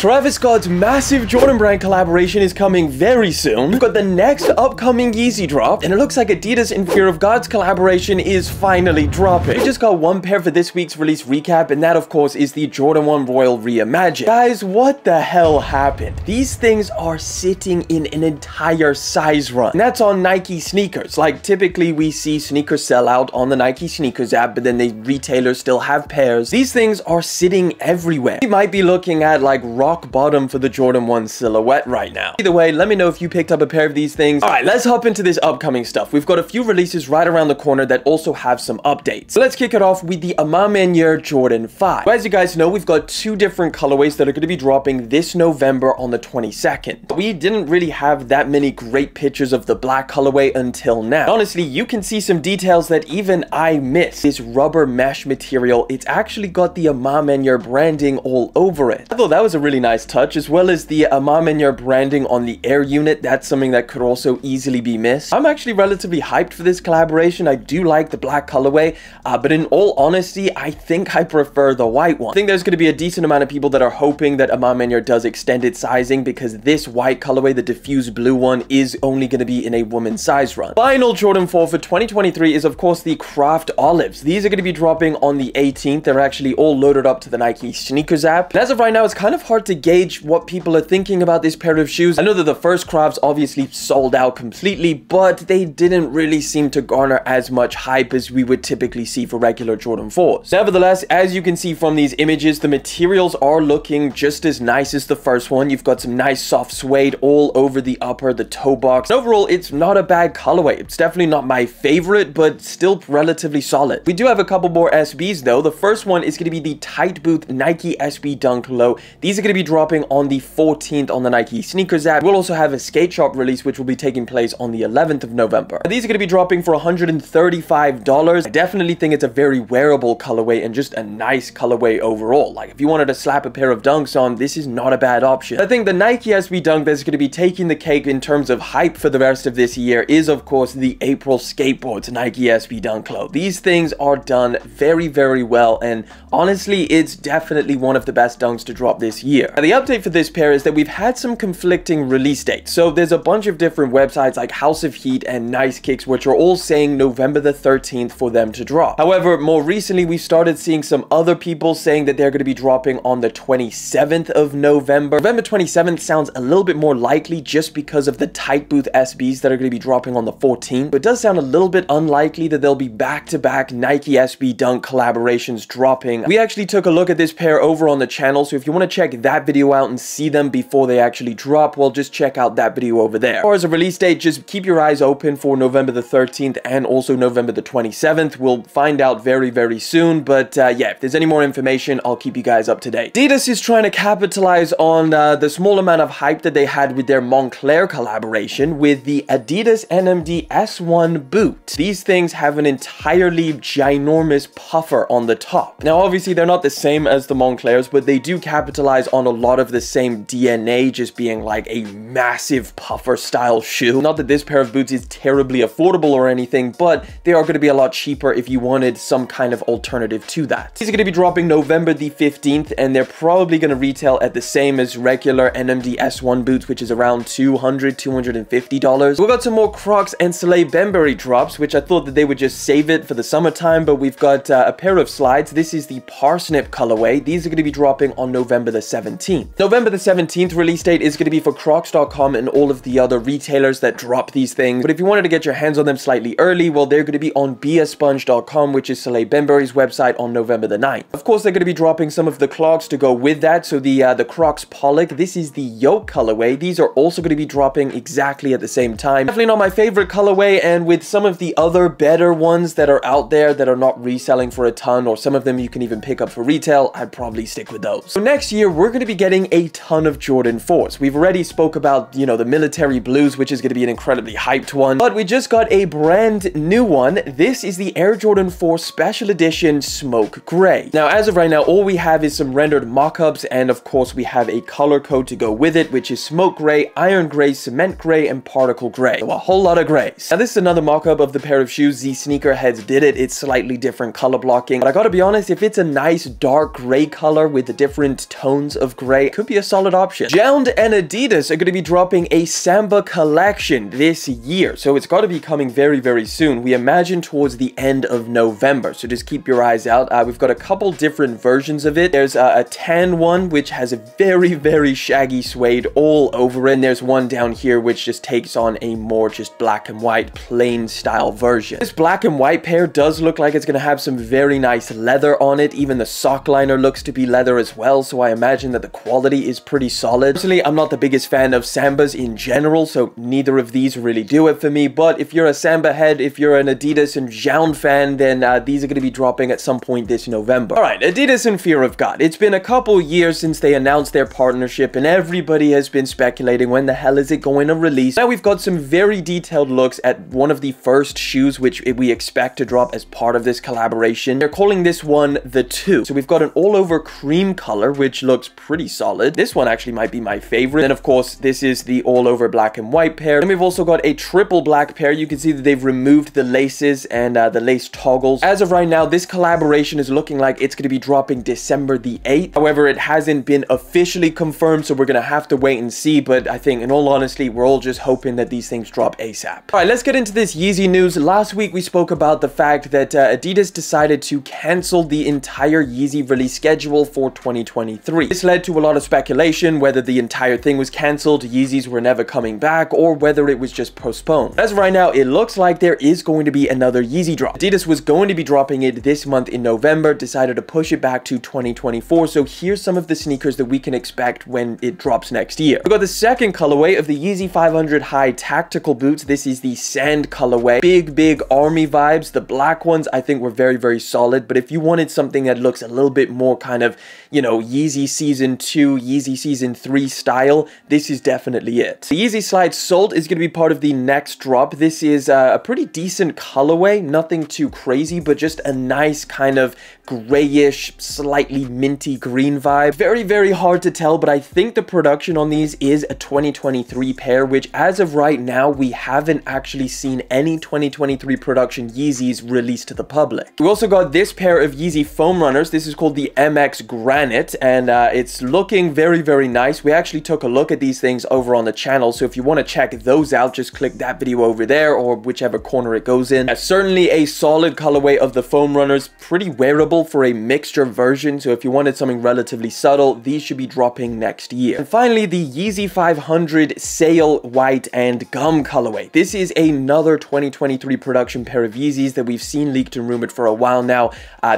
Travis Scott's massive Jordan Brand collaboration is coming very soon. We've got the next upcoming Yeezy drop, and it looks like Adidas and Fear of God's collaboration is finally dropping. We just got one pair for this week's release recap, and that of course is the Jordan 1 Royal Reimagined. Guys, what the hell happened? These things are sitting in an entire size run, and that's on Nike sneakers. Like, typically we see sneakers sell out on the Nike sneakers app, but then the retailers still have pairs. These things are sitting everywhere. We might be looking at like rock bottom for the Jordan 1 silhouette right now. Either way, let me know if you picked up a pair of these things. All right, let's hop into this upcoming stuff. We've got a few releases right around the corner that also have some updates. So let's kick it off with the A Ma Maniére Jordan 5. As you guys know, we've got two different colorways that are going to be dropping this November on the 22nd. We didn't really have that many great pictures of the black colorway until now. Honestly, you can see some details that even I missed. This rubber mesh material, it's actually got the A Ma Maniére branding all over it. I thought that was a really nice touch, as well as the A Ma Maniére branding on the Air unit. That's something that could also easily be missed. I'm actually relatively hyped for this collaboration. I do like the black colorway, but in all honesty, I think I prefer the white one. I think there's going to be a decent amount of people that are hoping that A Ma Maniére does extended sizing, because this white colorway, the diffused blue one, is only going to be in a woman's size run. Final Jordan 4 for 2023 is of course the Craft Olives. These are going to be dropping on the 18th. They're actually all loaded up to the Nike sneakers app. And as of right now, it's kind of hard to gauge what people are thinking about this pair of shoes. I know that the first Crafts obviously sold out completely, but they didn't really seem to garner as much hype as we would typically see for regular Jordan 4s. Nevertheless, as you can see from these images, the materials are looking just as nice as the first one. You've got some nice soft suede all over the upper, the toe box. And overall, it's not a bad colorway. It's definitely not my favorite, but still relatively solid. We do have a couple more SBs though. The first one is going to be the Tight Boot Nike SB Dunk Low. These are going to be dropping on the 14th on the Nike sneakers app. We'll also have a skate shop release, which will be taking place on the 11th of November. These are going to be dropping for $135. I definitely think it's a very wearable colorway and just a nice colorway overall. Like, if you wanted to slap a pair of dunks on, this is not a bad option. I think the Nike SB Dunk that's going to be taking the cake in terms of hype for the rest of this year is of course the April Skateboards Nike SB Dunk Low. These things are done very, very well, and honestly, it's definitely one of the best dunks to drop this year. Now, the update for this pair is that we've had some conflicting release dates. So there's a bunch of different websites like House of Heat and Nice Kicks, which are all saying November the 13th for them to drop. However, more recently, we started seeing some other people saying that they're going to be dropping on the 27th of November. November 27th sounds a little bit more likely just because of the Tight Boot SBs that are going to be dropping on the 14th. But it does sound a little bit unlikely that there'll be back-to-back Nike SB Dunk collaborations dropping. We actually took a look at this pair over on the channel, so if you want to check that video out and see them before they actually drop, well, just check out that video over there. As far as a release date, just keep your eyes open for November the 13th and also November the 27th. We'll find out very, very soon, but yeah, if there's any more information, I'll keep you guys up to date. Adidas is trying to capitalize on the small amount of hype that they had with their Moncler collaboration with the Adidas NMD S1 boot. These things have an entirely ginormous puffer on the top. Now, obviously, they're not the same as the Monclers, but they do capitalize on a lot of the same DNA, just being like a massive puffer style shoe. Not that this pair of boots is terribly affordable or anything, but they are going to be a lot cheaper if you wanted some kind of alternative to that. These are going to be dropping November the 15th, and they're probably going to retail at the same as regular NMD S1 boots, which is around $250. We've got some more Crocs and Soleil Bembury drops, which I thought that they would just save it for the summertime, but we've got a pair of slides. This is the Parsnip colorway. These are going to be dropping on November the 17th. November the 17th release date is going to be for Crocs.com and all of the other retailers that drop these things. But if you wanted to get your hands on them slightly early, well, they're going to be on BeASponge.com, which is Soleil Bembury's website, on November the 9th. Of course, they're going to be dropping some of the clogs to go with that. So the Crocs Pollock, this is the Yoke colorway. These are also going to be dropping exactly at the same time. Definitely not my favorite colorway, and with some of the other better ones that are out there that are not reselling for a ton, or some of them you can even pick up for retail, I'd probably stick with those. So next year, we're going to be getting a ton of Jordan 4s. We've already spoke about, you know, the military blues, which is going to be an incredibly hyped one, but we just got a brand new one. This is the Air Jordan 4 Special Edition Smoke Gray. Now, as of right now, all we have is some rendered mock-ups, and of course, we have a color code to go with it, which is Smoke Gray, Iron Gray, Cement Gray, and Particle Gray. So a whole lot of grays. Now, this is another mock-up of the pair of shoes. The sneakerheads did it. It's slightly different color blocking, but I gotta be honest, if it's a nice dark gray color with the different tones of olive gray. Could be a solid option. JLD and Adidas are going to be dropping a Samba collection this year, so it's got to be coming very, very soon. We imagine towards the end of November, so just keep your eyes out. We've got a couple different versions of it. There's a tan one, which has a very, very shaggy suede all over it, and there's one down here which just takes on a more just black and white plain style version. This black and white pair does look like it's going to have some very nice leather on it. Even the sock liner looks to be leather as well, so I imagine that the quality is pretty solid. Personally, I'm not the biggest fan of Sambas in general, so neither of these really do it for me, but if you're a Samba head, if you're an Adidas and JLD fan, then these are going to be dropping at some point this November. Alright, Adidas and Fear of God. It's been a couple years since they announced their partnership, and everybody has been speculating when the hell is it going to release. Now we've got some very detailed looks at one of the first shoes which we expect to drop as part of this collaboration. They're calling this one the 2. So we've got an all-over cream color, which looks pretty solid. This one actually might be my favorite. Then of course, this is the all-over black and white pair. And we've also got a triple black pair. You can see that they've removed the laces and the lace toggles. As of right now, this collaboration is looking like it's going to be dropping December the 8th. However, it hasn't been officially confirmed, so we're going to have to wait and see. But I think, in all honesty, we're all just hoping that these things drop ASAP. Alright, let's get into this Yeezy news. Last week, we spoke about the fact that Adidas decided to cancel the entire Yeezy release schedule for 2023. This led to a lot of speculation whether the entire thing was cancelled, Yeezys were never coming back, or whether it was just postponed. As of right now, it looks like there is going to be another Yeezy drop. Adidas was going to be dropping it this month in November, decided to push it back to 2024, so here's some of the sneakers that we can expect when it drops next year. We've got the second colorway of the Yeezy 500 High Tactical Boots. This is the sand colorway. Big army vibes. The black ones I think were very, very solid, but if you wanted something that looks a little bit more kind of, you know, Yeezy Season 2, Yeezy Season 3 style, this is definitely it. The Yeezy Slide Salt is going to be part of the next drop. This is a pretty decent colorway, nothing too crazy, but just a nice kind of grayish, slightly minty green vibe. Very, very hard to tell, but I think the production on these is a 2023 pair, which as of right now, we haven't actually seen any 2023 production Yeezys released to the public. We also got this pair of Yeezy foam runners. This is called the MX Granite, and it's looking very, very nice. We actually took a look at these things over on the channel, so if you want to check those out, just click that video over there or whichever corner it goes in. Certainly a solid colorway of the foam runners, pretty wearable for a mixture version, so if you wanted something relatively subtle, these should be dropping next year. And finally, the Yeezy 500 Sail White and Gum colorway. This is another 2023 production pair of Yeezys that we've seen leaked and rumored for a while now.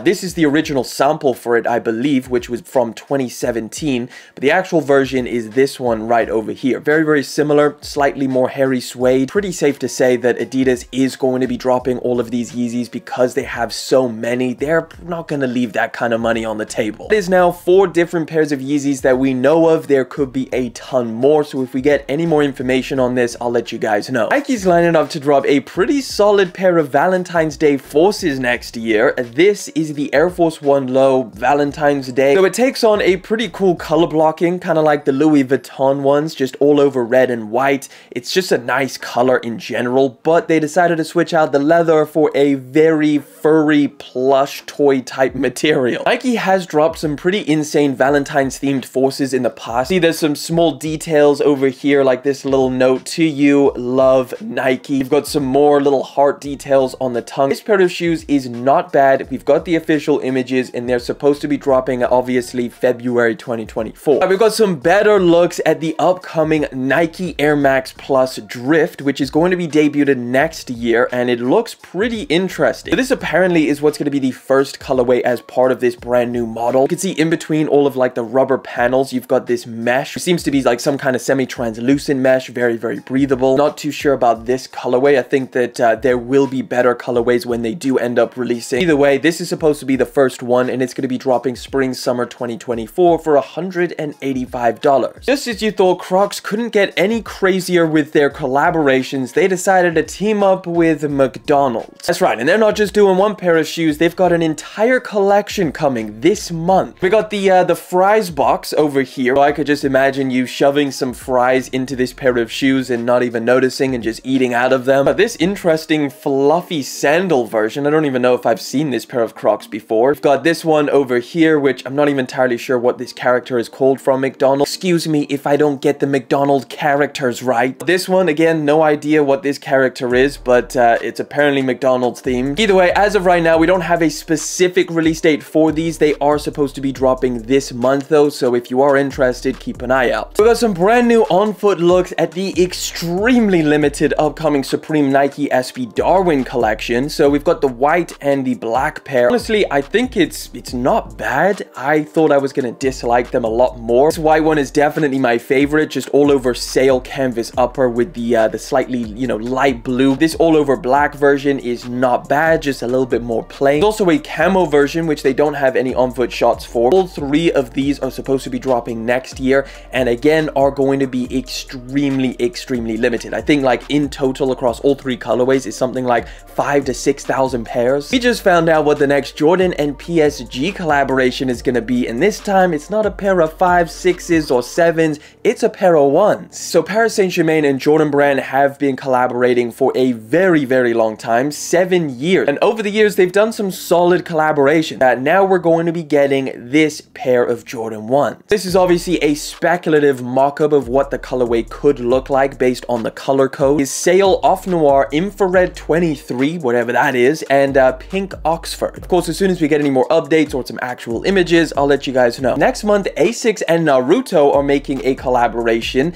This is the original sample for it, I believe, which was from 2017, but the actual version is this one right over here. Very, very similar, slightly more hairy suede. Pretty safe to say that Adidas is going to be dropping all of these Yeezys because they have so many. They're not going to leave that kind of money on the table. It is now 4 different pairs of Yeezys that we know of. There could be a ton more, so if we get any more information on this, I'll let you guys know. Nike's lining up to drop a pretty solid pair of Valentine's Day Forces next year. This is the Air Force 1 Low Valentine's Day. So it takes on a pretty cool color blocking, kind of like the Louis Vuitton ones, just all over red and white. It's just a nice color in general, but they decided to switch out the leather for a very furry plush toy type material. Nike has dropped some pretty insane Valentine's themed Forces in the past. See, there's some small details over here, like this little note, "To you, love, Nike." You've got some more little heart details on the tongue. This pair of shoes is not bad. We've got the official images, and they're supposed to be dropping, obviously, February 2024. We've got some better looks at the upcoming Nike Air Max Plus Drift, which is going to be debuted next year, and it looks pretty interesting. So this apparently is what's going to be the first colorway as part of this brand new model. You can see in between all of like the rubber panels, you've got this mesh. It seems to be like some kind of semi-translucent mesh, very, very breathable. Not too sure about this colorway. I think that there will be better colorways when they do end up releasing. Either way, this is supposed to be the first one, and it's going to be dropping spring summer 2024 for $185. Just as you thought Crocs couldn't get any crazier with their collaborations, they decided to team up with McDonald's. That's right, and they're not just doing one pair of shoes, they've got an entire collection coming this month. We got the fries box over here. I could just imagine you shoving some fries into this pair of shoes and not even noticing and just eating out of them. But this interesting fluffy sandal version, I don't even know if I've seen this pair of Crocs before. We've got this one over here, which I'm not not even entirely sure what this character is called from McDonald's. Excuse me if I don't get the McDonald's characters right. This one, again, no idea what this character is, but it's apparently McDonald's themed. Either way, as of right now, we don't have a specific release date for these. They are supposed to be dropping this month though, so if you are interested, keep an eye out. We got some brand new on-foot looks at the extremely limited upcoming Supreme Nike SB Darwin collection. So we've got the white and the black pair. Honestly, I think it's not bad. I thought I was gonna dislike them a lot more. This white one is definitely my favorite, just all over sail canvas upper with the slightly, you know, light blue. This all over black version is not bad, just a little bit more plain. There's also a camo version, which they don't have any on-foot shots for. All three of these are supposed to be dropping next year, and again are going to be extremely limited. I think like in total across all three colorways is something like 5,000 to 6,000 pairs. We just found out what the next Jordan and PSG collaboration is going to be, and this time it's not a pair of 5s, 6s or 7s, it's a pair of 1s. So Paris Saint-Germain and Jordan Brand have been collaborating for a very long time, 7 years, and over the years they've done some solid collaboration. Now we're going to be getting this pair of Jordan 1s. This is obviously a speculative mock-up of what the colorway could look like based on the color code. Is Sail Off Noir Infrared 23, whatever that is, and Pink Oxford. Of course, as soon as we get any more updates or some actual images, I'll let you guys know. Next month, ASICS and Naruto are making a collaboration.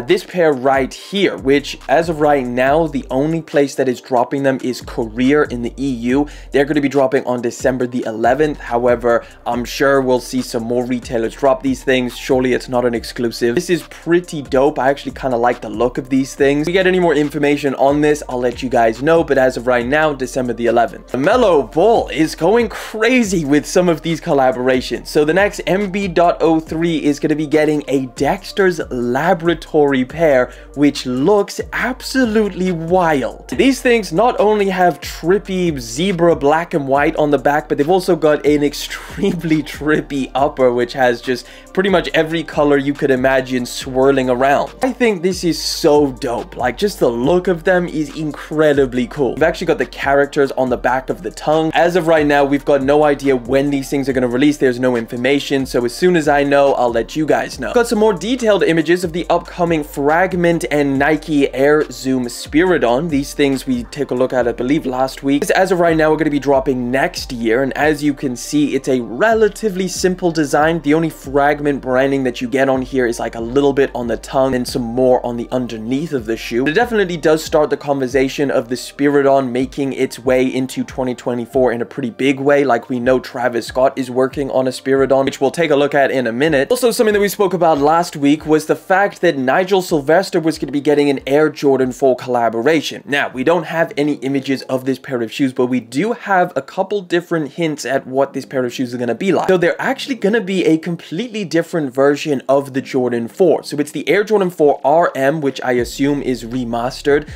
This pair right here, which as of right now, the only place that is dropping them is Korea in the EU. They're going to be dropping on December the 11th. However, I'm sure we'll see some more retailers drop these things. Surely it's not an exclusive. This is pretty dope. I actually kind of like the look of these things. If we get any more information on this, I'll let you guys know, but as of right now, December the 11th. LaMelo Ball is going crazy with some of these collaborations. So the next MB.03 is going to be getting a Dexter's Laboratory pair, which looks absolutely wild. These things not only have trippy zebra black and white on the back, but they've also got an extremely trippy upper, which has just pretty much every color you could imagine swirling around. I think this is so dope. Like, just the look of them is incredibly cool. We've actually got the characters on the back of the tongue. As of right now, we've got no idea when these things are going to release. There's no information, so as soon as I know, I'll let you guys know. We've got some more detailed images of the upcoming Fragment and Nike Air Zoom Spiridon. These things we took a look at, I believe, last week. As of right now, we're going to be dropping next year, and as you can see, it's a relatively simple design. The only Fragment branding that you get on here is like a little bit on the tongue and some more on the underneath of the shoe. It definitely does start the conversation of the Spiridon making its way into 2024 in a pretty big way. Like, we know Travis Scott is working on a Spiridon, which we'll take a look at in a minute. Also, something that we spoke about last week was the fact that Nigel Sylvester was going to be getting an Air Jordan 4 collaboration. Now, we don't have any images of this pair of shoes, but we do have a couple different hints at what this pair of shoes are going to be like. So they're actually going to be a completely different version of the Jordan 4. So it's the Air Jordan 4 RM, which I assume is remastered,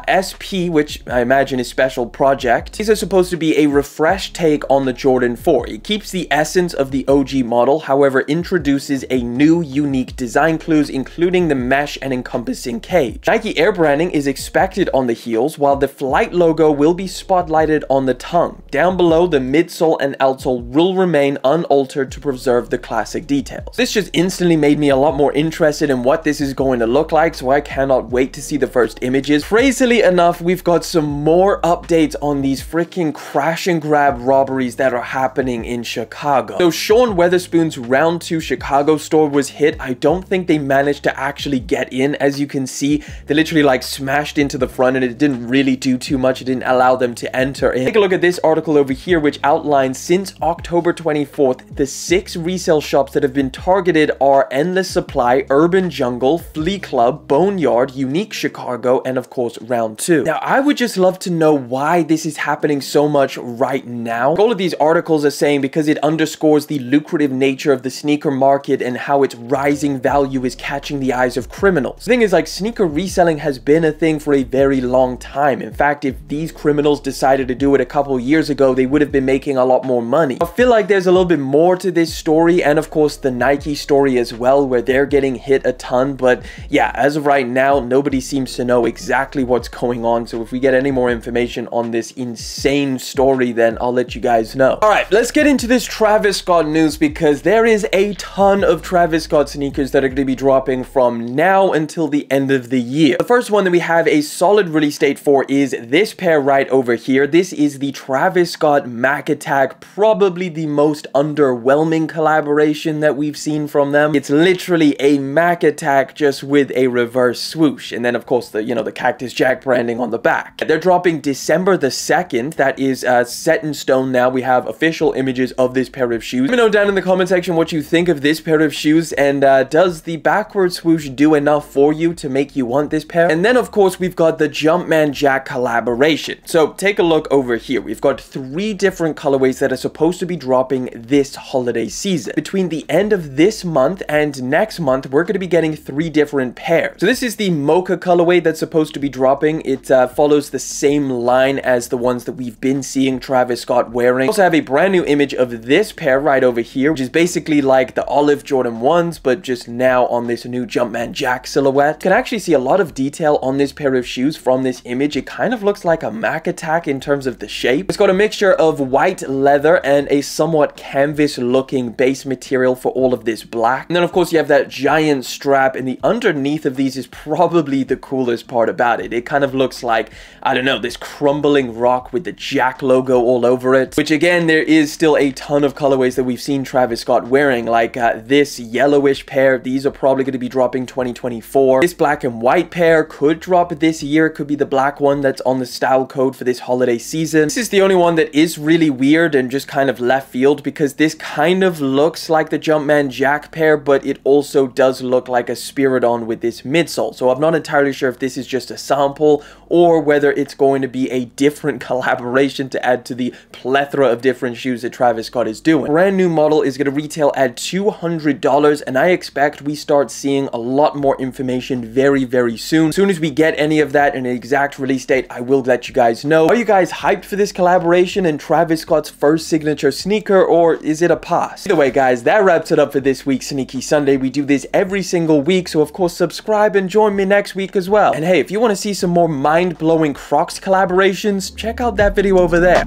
SP, which I imagine is Special Project. These are supposed to be a refreshed take on the Jordan 4. It keeps the essence of the OG model, however, introduces a new unique design clues, including the mesh and encompassing cage. Nike Air branding is expected on the heels, while the Flight logo will be spotlighted on the tongue. Down below, the midsole and outsole will remain unaltered to preserve the classic details. This just instantly made me a lot more interested in what this is going to look like, so I cannot wait to see the first images. Crazily enough, we've got some more updates on these freaking crash and grab robberies that are happening in Chicago. So Sean Weatherspoon's Round 2 Chicago store was hit. I don't think they managed to actually get in. As you can see, they literally like smashed into the front and it didn't really do too much. It didn't allow them to enter in. Take a look at this article over here, which outlines since October 24th, the 6 resale shops that have been targeted are Endless Supply, Urban Jungle, Flea Club, Boneyard, Unique Chicago, and of course Round 2. Now, I would just love to know why this is happening so much right now. All of these articles are saying because it underscores the lucrative nature of the sneaker market and how its rising value is catching the eyes of criminals. The thing is, like, sneaker reselling has been a thing for a very long time. In fact, if these criminals decided to do it a couple years ago, they would have been making a lot more money. I feel like there's a little bit more to this story, and of course the Nike story as well, where they're getting hit a ton. But yeah, as of right now, nobody seems to know exactly what's going on. So if we get any more information on this insane story, then I'll let you guys know. All right, let's get into this Travis Scott Scott news because there is a ton of Travis Scott sneakers that are going to be dropping from now until the end of the year. The first one that we have a solid release date for is this pair right over here. This is the Travis Scott Mac Attack, probably the most underwhelming collaboration that we've seen from them. It's literally a Mac Attack just with a reverse swoosh, and then of course the the Cactus Jack branding on the back. They're dropping December the 2nd. That is set in stone now. We have official images of this pair of shoes. Let me know down in the comment section what you think of this pair of shoes, and does the backward swoosh do enough for you to make you want this pair? And then of course we've got the Jumpman Jack collaboration. So take a look over here. We've got 3 different colorways that are supposed to be dropping this holiday season. Between the end of this month and next month, we're going to be getting 3 different pairs. So this is the Mocha colorway that's supposed to be dropping. It follows the same line as the ones that we've been seeing Travis Scott wearing. We also have a brand new image of this pair right over here, which is basically like the olive Jordan 1s, but just now on this new Jumpman Jack silhouette. You can actually see a lot of detail on this pair of shoes from this image. It kind of looks like a Mac Attack in terms of the shape. It's got a mixture of white leather and a somewhat canvas looking base material for all of this black. And then of course you have that giant strap, and the underneath of these is probably the coolest part about it. It kind of looks like, I don't know, this crumbling rock with the Jack logo all over it, which again, there is still a ton of colorways that we've seen Travis Scott wearing, like this yellowish pair. These are probably going to be dropping 2024. This black and white pair could drop this year. It could be the black one that's on the style code for this holiday season. This is the only one that is really weird and just kind of left field, because this kind of looks like the Jumpman Jack pair, but it also does look like a Spiridon with this midsole. So I'm not entirely sure if this is just a sample or whether it's going to be a different collaboration to add to the plethora of different shoes that Travis Scott is doing. Brand new model is going to retail at $200, and I expect we start seeing a lot more information very, very soon. As soon as we get any of that and an exact release date, I will let you guys know. Are you guys hyped for this collaboration and Travis Scott's first signature sneaker, or is it a pass? Either way, guys, that wraps it up for this week's Sneaky Sunday. We do this every single week, so of course subscribe and join me next week as well. And hey, if you want to see some more mind-blowing Crocs collaborations, check out that video over there.